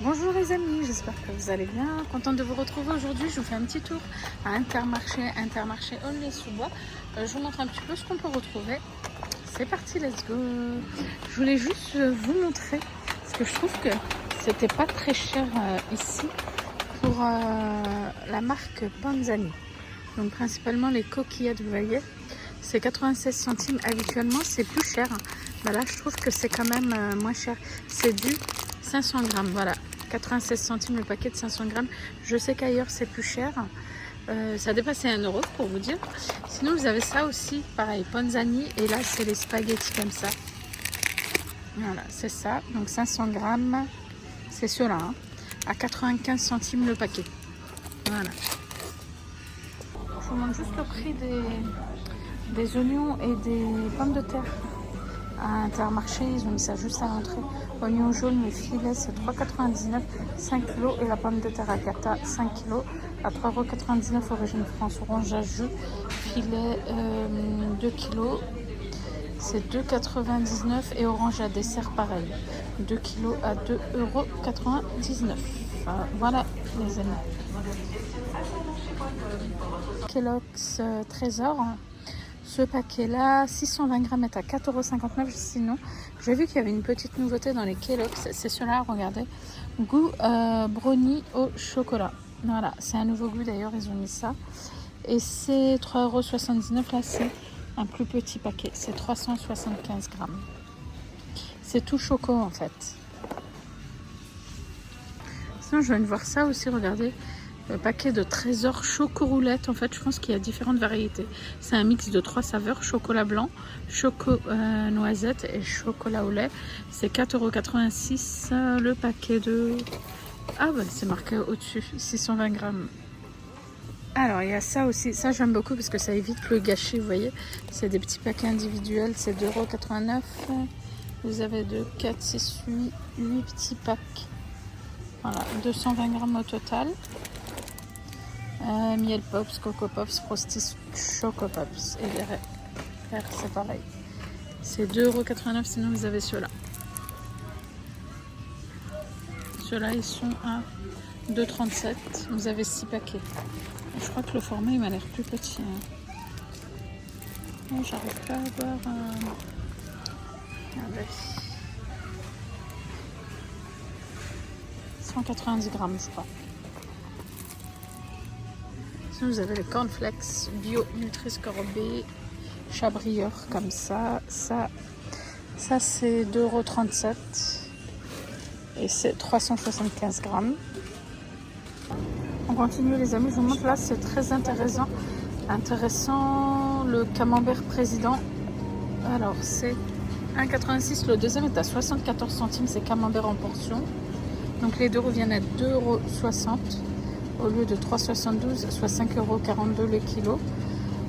Bonjour les amis, j'espère que vous allez bien. Contente de vous retrouver aujourd'hui. Je vous fais un petit tour à Intermarché Aulnay-sous-Bois. Je vous montre un petit peu ce qu'on peut retrouver. C'est parti, let's go. Je voulais juste vous montrer parce que je trouve que c'était pas très cher ici pour la marque Panzani. Donc principalement les coquillettes, vous voyez, c'est 96 centimes. Habituellement c'est plus cher. Bah là je trouve que c'est quand même moins cher. C'est du 500 grammes, voilà, 96 centimes le paquet de 500 grammes. Je sais qu'ailleurs c'est plus cher, ça dépassait 1 euro pour vous dire. Sinon vous avez ça aussi, pareil, Panzani, et là c'est les spaghettis comme ça. Voilà, c'est ça, donc 500 grammes, c'est ceux-là, hein, à 95 centimes le paquet. Voilà. Je vous montre juste le prix des oignons et des pommes de terre. À Intermarché, ils ont mis ça juste à l'entrée. Oignon jaune, le filet, c'est 3,99 €, 5 kg. Et la pomme de terre à Gata, 5 kg, à 3,99 € origine France. Orange à jus, filet 2 kg, c'est 2,99 €. Et orange à dessert, pareil, 2 kg à 2,99 €. Voilà les amis. Kellogg's Trésor. Ce paquet-là, 620 grammes est à 4,59 €. Sinon, j'ai vu qu'il y avait une petite nouveauté dans les Kellogg's. C'est ceux-là, regardez. Goût brownie au chocolat. Voilà, c'est un nouveau goût d'ailleurs, ils ont mis ça. Et c'est 3,79 €. Là, c'est un plus petit paquet. C'est 375 grammes. C'est tout choco en fait. Sinon, je viens de voir ça aussi, regardez. Le paquet de Trésor choco-roulette. En fait, je pense qu'il y a différentes variétés. C'est un mix de 3 saveurs, chocolat blanc, noisette et chocolat au lait. C'est 4,86 € le paquet de... Ah ouais, c'est marqué au-dessus, 620 grammes. Alors, il y a ça aussi. Ça, j'aime beaucoup parce que ça évite le gâchis, vous voyez. C'est des petits paquets individuels, c'est 2,89 €. Vous avez 2, 4, 6, 8 petits packs. Voilà, 220 grammes au total. Miel Pops, Coco Pops, Frosties, Choco Pops. Et les verts, c'est pareil. C'est 2,89 €, sinon vous avez ceux-là. Ceux-là, ils sont à 2,37 €. Vous avez 6 paquets. Je crois que le format, il m'a l'air plus petit. Hein. Oh, j'arrive pas à voir... Regardez. 190 grammes, je crois. Vous avez les cornflakes bio Nutri-Score-B Chabrior comme ça. Ça c'est 2,37 € et c'est 375 grammes. On continue les amis, je vous montre là, c'est très intéressant. Le camembert président. Alors c'est 1,86 €, le deuxième est à 74 centimes, c'est camembert en portion. Donc les deux reviennent à 2,60 € au lieu de 3,72, soit 5,42 € le kilo.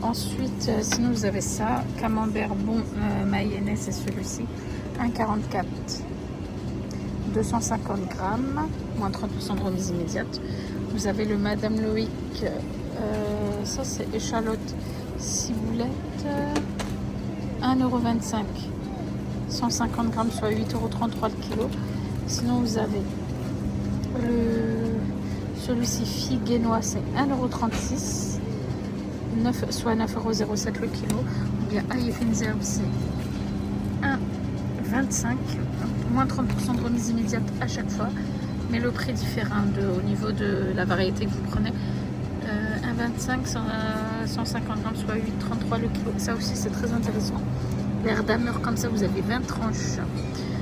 Ensuite, sinon vous avez ça, camembert bon mayonnaise, c'est celui-ci, 1,44 €, 250 grammes, moins 30% de remise immédiate. Vous avez le Madame Loïc, ça c'est échalote ciboulette, 1,25 €, 150 grammes, soit 8,33 € le kilo. Sinon vous avez celui-ci figue et noix, c'est 1,36 €, soit 9,07 € le kilo. Ou bien ail et fines herbes, c'est 1,25 €, moins 30% de remise immédiate à chaque fois. Mais le prix diffère au niveau de la variété que vous prenez. 1,25 €, 150 grammes, soit 8,33 € le kilo. Ça aussi, c'est très intéressant. L'air d'ameur, comme ça, vous avez 20 tranches.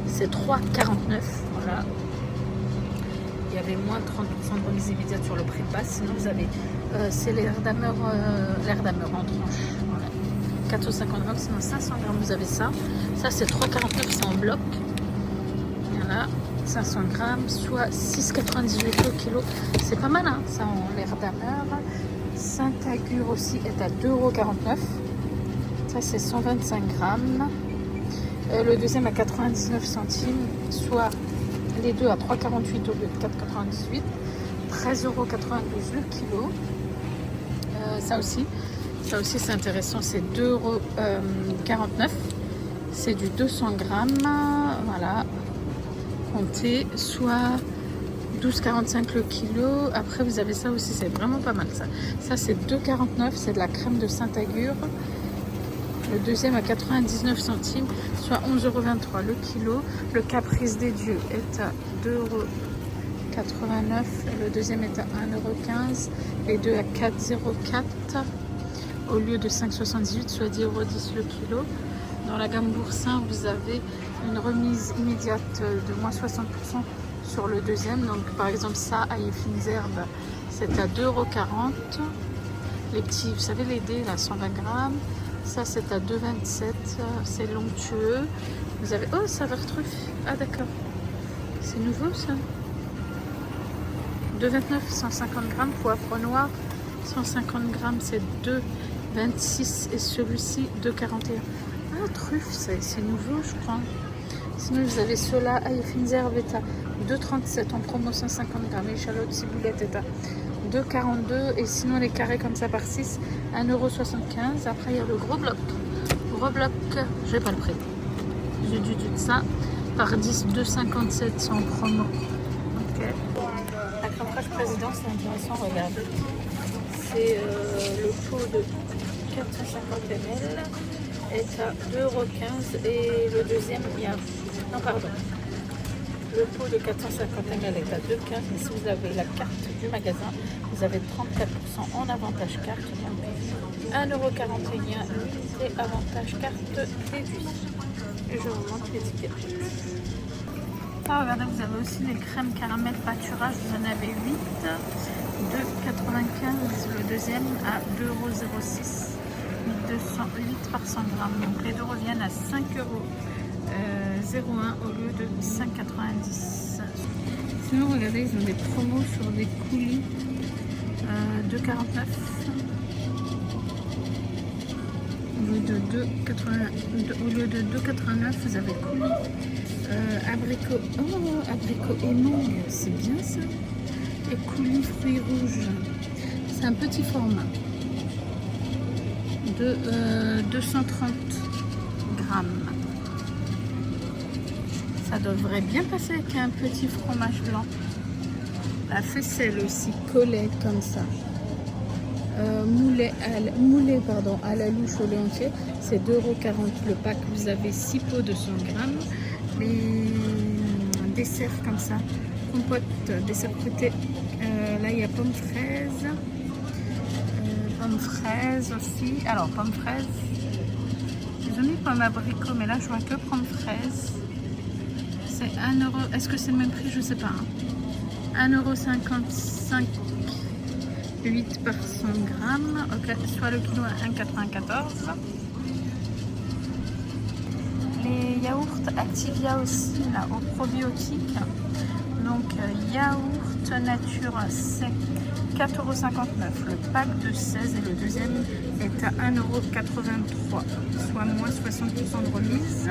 C'est 3,49 €. Voilà. Il y avait moins de 30% de remise immédiate sur le prix de base. Sinon, vous avez, c'est l'air d'ameur en tranche. Voilà. 4,50 grammes, sinon 500 grammes, vous avez ça. Ça, c'est 3,49 €, c'est en bloc. Voilà, 500 grammes, soit 6,98 € le kilo. C'est pas mal, hein, ça en l'air d'ameur. Saint-Agur aussi est à 2,49 €. Ça, c'est 125 grammes. Le deuxième à 99 centimes, soit les deux à 3,48 € au lieu de 4,98 €, 13,92 € le kilo. Ça aussi c'est intéressant, c'est 2,49 €. C'est du 200 grammes, voilà, compté, soit 12,45 le kilo. Après vous avez ça aussi, c'est vraiment pas mal ça. Ça c'est 2,49, c'est de la crème de Saint-Agur. Le deuxième à 99 centimes, soit 11,23 € le kilo. Le Caprice des Dieux est à 2,89 € et le deuxième est à 1,15 €. Les deux à 4,04 au lieu de 5,78, soit 10,10 € le kilo. Dans la gamme Boursin, vous avez une remise immédiate de moins 60% sur le deuxième. Donc par exemple ça, ail et fines herbes, c'est à 2,40 €. Les petits, vous savez les dés, là, 120 grammes. Ça c'est à 2,27 €, c'est l'onctueux. Vous avez, oh saveur truffe, ah d'accord, c'est nouveau ça. 2,29 €, 150 grammes, poivre noir, 150 grammes, c'est 2,26 € et celui-ci 2,41 €. Ah truffe, c'est nouveau je crois. Sinon vous avez cela, ail et fines herbes est à 2,37 € en promo, 150 grammes. Échalote, ciboulette est à 2,42 € et sinon les carrés comme ça par 6, 1,75 €. Après il y a le gros bloc, je n'ai pas le prix, j'ai du ça par 10, 2,57 € en promo. Ok. La crème fraîche président, c'est intéressant, regardez, c'est le pot de 450 ml est à 2,15 € et le deuxième il y a, non pardon, le pot de 450 ml est à 2,15 €, mais si vous avez la carte du magasin, vous avez 34% en avantage carte, donc 1,41 € et avantage carte déduit. Et je vous montre l'étiquette. Ah, regardez, vous avez aussi les crèmes caramel pâturage, vous en avez 8, 2,95 € le deuxième à 2,06 €, 8 par 100 grammes. Donc les deux reviennent à 5,01 € au lieu de 5,90 €. Sinon, regardez, ils ont des promos sur des coulis, 2,49 € au lieu de 2,89 €. Vous avez coulis abricot, oh, abricot et mangue, c'est bien ça. Et coulis fruits rouges, c'est un petit format de 230 grammes. Ça devrait bien passer avec un petit fromage blanc. La faisselle aussi, collet comme ça. Moulé à la louche au lait entier, c'est 2,40 € le pack. Vous avez 6 pots de 100 grammes. Les desserts comme ça, compote, dessert fruité. Là il y a pommes fraises aussi. Alors pommes fraises, ils ont mis pomme abricot, mais là je vois que pommes fraises. C'est 1 €. Est-ce que c'est le même prix? Je sais pas. 1,55 €, 8 par 100 grammes. Ok, soit le kilo à 1,94 €. Les yaourts Activia aussi, là, aux probiotiques. Donc, yaourt nature, c'est 4,59 €. Le pack de 16 et le deuxième est à 1,83 €, soit moins 60% de remise.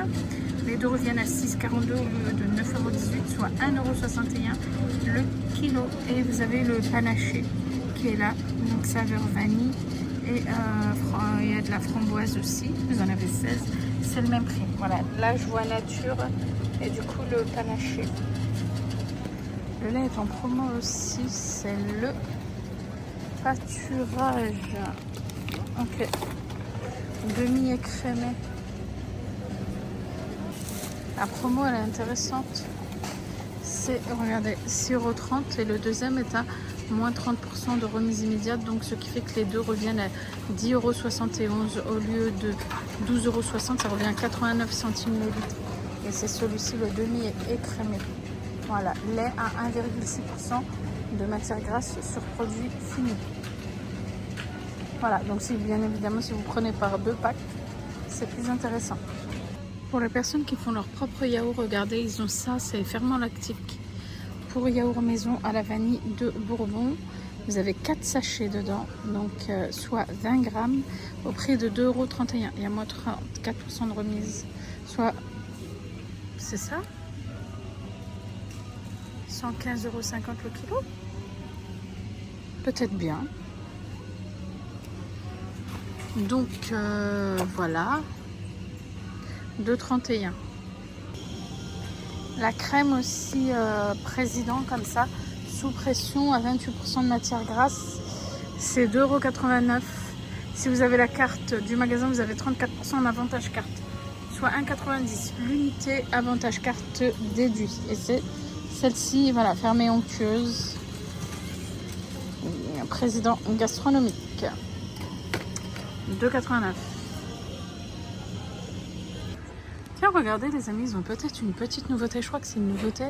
Les deux reviennent à 6,42 € au lieu de 9,18 €, soit 1,61 € le kilo. Et vous avez le panaché qui est là, donc saveur vanille. Et il y a de la framboise aussi, vous en avez 16, c'est le même prix. Voilà, là je vois nature et du coup le panaché. Le lait est en promo aussi, c'est le pâturage. Ok, demi-écrémé. La promo elle est intéressante. C'est, regardez, 6,30 € et le deuxième est à moins 30% de remise immédiate, donc ce qui fait que les deux reviennent à 10,71 € au lieu de 12,60 €, ça revient à 89 centimes le litre. Et c'est celui-ci, le demi écrémé. Voilà, lait à 1,6% de matière grasse sur produit fini. Voilà, donc si bien évidemment si vous prenez par 2 packs, c'est plus intéressant. Pour les personnes qui font leur propre yaourt, regardez, ils ont ça, c'est ferment lactique. Pour yaourt maison à la vanille de Bourbon, vous avez 4 sachets dedans, donc soit 20 grammes au prix de 2,31 €. Il y a moins 34% de remise, soit, c'est ça, 115,50 € le kilo. Peut-être bien. Donc voilà, 2,31 €. La crème aussi président comme ça, sous pression à 28% de matière grasse. C'est 2,89 €. Si vous avez la carte du magasin, vous avez 34% en avantage carte, soit 1,90 € l'unité avantage carte déduit. Et c'est celle-ci, voilà, fermée onctueuse. Président gastronomique. 2,89 €. Tiens, regardez les amis, ils ont peut-être une petite nouveauté. Je crois que c'est une nouveauté.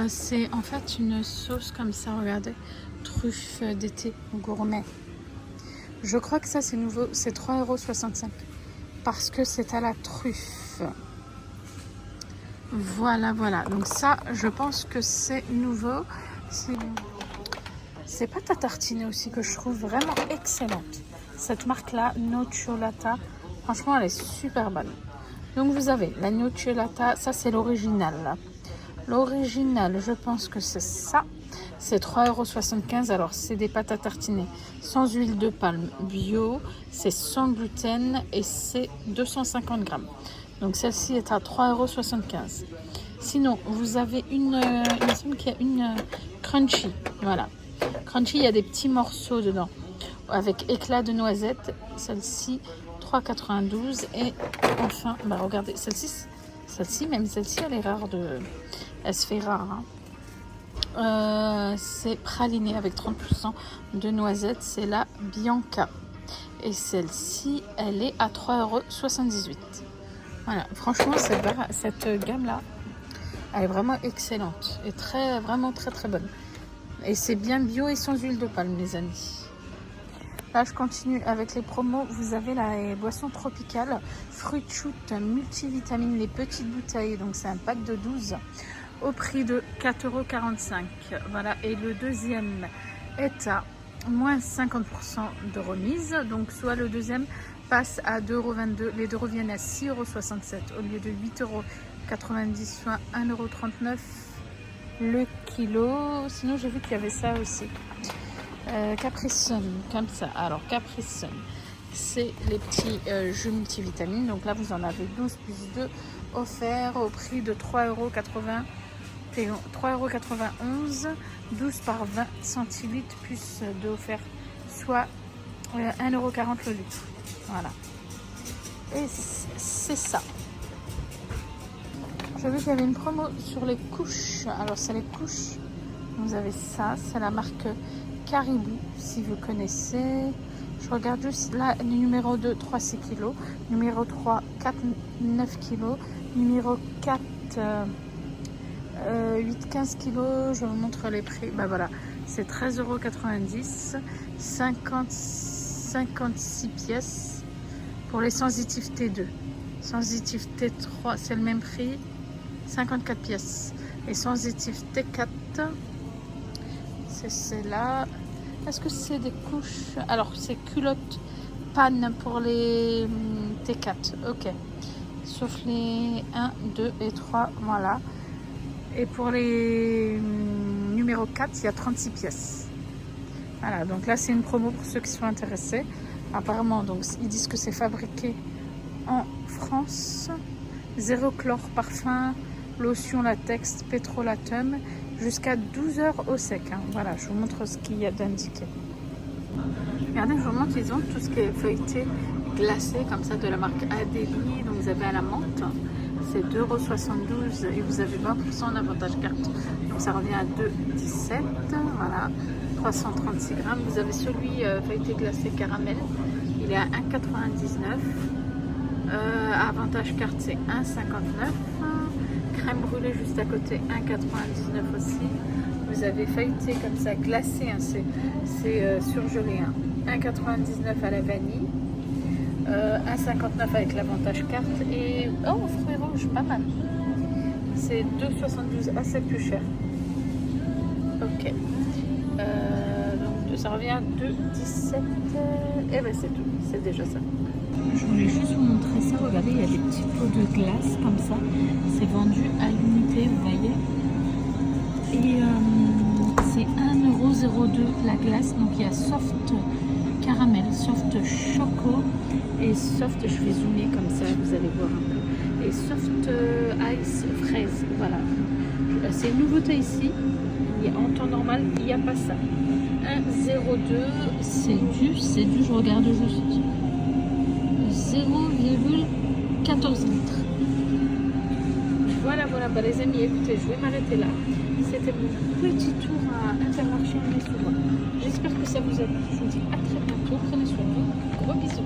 C'est en fait une sauce comme ça, regardez. Truffe d'été gourmet. Je crois que ça c'est nouveau. C'est 3,65 € parce que c'est à la truffe. Voilà, voilà. Donc ça, je pense que c'est nouveau. C'est pâte à tartiner aussi que je trouve vraiment excellente. Cette marque-là, Nocciolata, franchement, elle est super bonne. Donc vous avez la Nocciolata, ça c'est l'original. L'original, je pense que c'est ça. C'est 3,75 €. Alors c'est des pâtes à tartiner sans huile de palme, bio, c'est sans gluten et c'est 250 grammes. Donc celle-ci est à 3,75 €. Sinon, vous avez il me semble qu'il y a une crunchy. Voilà. Crunchy, il y a des petits morceaux dedans avec éclat de noisette. Celle-ci, 3,92 €. Et enfin, bah regardez, celle-ci, même celle-ci, elle est rare elle se fait rare. Hein. C'est praliné avec 30% de noisette. C'est la Bianca. Et celle-ci, elle est à 3,78 €. Voilà, franchement, cette gamme-là, elle est vraiment excellente et vraiment très très bonne. Et c'est bien bio et sans huile de palme, les amis. Là, je continue avec les promos. Vous avez la boisson tropicale Fruit Shoot multivitamines, les petites bouteilles. Donc, c'est un pack de 12 au prix de 4,45 €. Voilà, et le deuxième est à moins 50% de remise. Donc, soit le deuxième passe à 2,22 €. Les deux reviennent à 6,67 € au lieu de 8,90 €, soit 1,39 € le kilo. Sinon, j'ai vu qu'il y avait ça aussi. Capri Sun, comme ça. Alors, Capri Sun, c'est les petits jus multivitamines. Donc là, vous en avez 12 plus 2 offerts au prix de 3,91 €. 12 par 20 centilitres plus 2 offerts, soit 1,40 € le litre. Voilà. Et c'est ça. J'ai vu qu'il y avait une promo sur les couches. Alors, c'est les couches. Vous avez ça. C'est la marque Caribou, si vous connaissez. Je regarde juste là. Numéro 2, 3,6 kg. Numéro 3, 4,9 kg. Numéro 4, 8,15 kg. Je vous montre les prix. Bah voilà. C'est 13,90 €. 56 pièces pour les sensitifs T2. Sensitif T3, c'est le même prix. 54 pièces. Et sensitif T4, c'est celle-là. Est-ce que c'est des couches? Alors, c'est culotte panne pour les T4. Ok. Sauf les 1, 2 et 3. Voilà. Et pour les numéro 4, il y a 36 pièces. Voilà. Donc là, c'est une promo pour ceux qui sont intéressés. Apparemment, donc, ils disent que c'est fabriqué en France. 0 chlore parfum, lotion latex, pétrolatum, jusqu'à 12 heures au sec. Hein. Voilà, je vous montre ce qu'il y a d'indiqué. Regardez, je vous montre, ils ont tout ce qui est feuilleté, glacé, comme ça, de la marque Adélie. Donc, vous avez à la menthe, c'est 2,72 € et vous avez 20% en avantage carte. Donc, ça revient à 2,17 €. Voilà, 336 grammes. Vous avez celui feuilleté glacé caramel, il est à 1,99 €. Avantage carte, c'est 1,59 €. Crème brûlée juste à côté, 1,99 € aussi. Vous avez feuilleté comme ça, glacé, hein, c'est surgelé, hein, 1,99 € à la vanille, 1,59 € avec l'avantage carte. Et oh, fruits rouges, pas mal. C'est 2,72 €, assez plus cher. Ok. Donc ça revient à 2,17 €. Et ben c'est tout, c'est déjà ça. Je voulais juste vous montrer ça. Regardez, il y a des petits pots de glace comme ça. C'est vendu à l'unité, vous voyez. Et c'est 1,02 € la glace. Donc il y a soft caramel, soft choco et soft, je vais zoomer comme ça, vous allez voir un peu. Et soft ice fraise. Voilà. C'est une nouveauté ici. En temps normal, il n'y a pas ça. 1,02, c'est du, je regarde juste. 0,14 litres. Voilà, bah, les amis, écoutez, je vais m'arrêter là. C'était mon petit tour à Intermarché en Essoua. J'espère que ça vous a plu. Je vous dis à très bientôt. Prenez soin de vous. Gros bisous.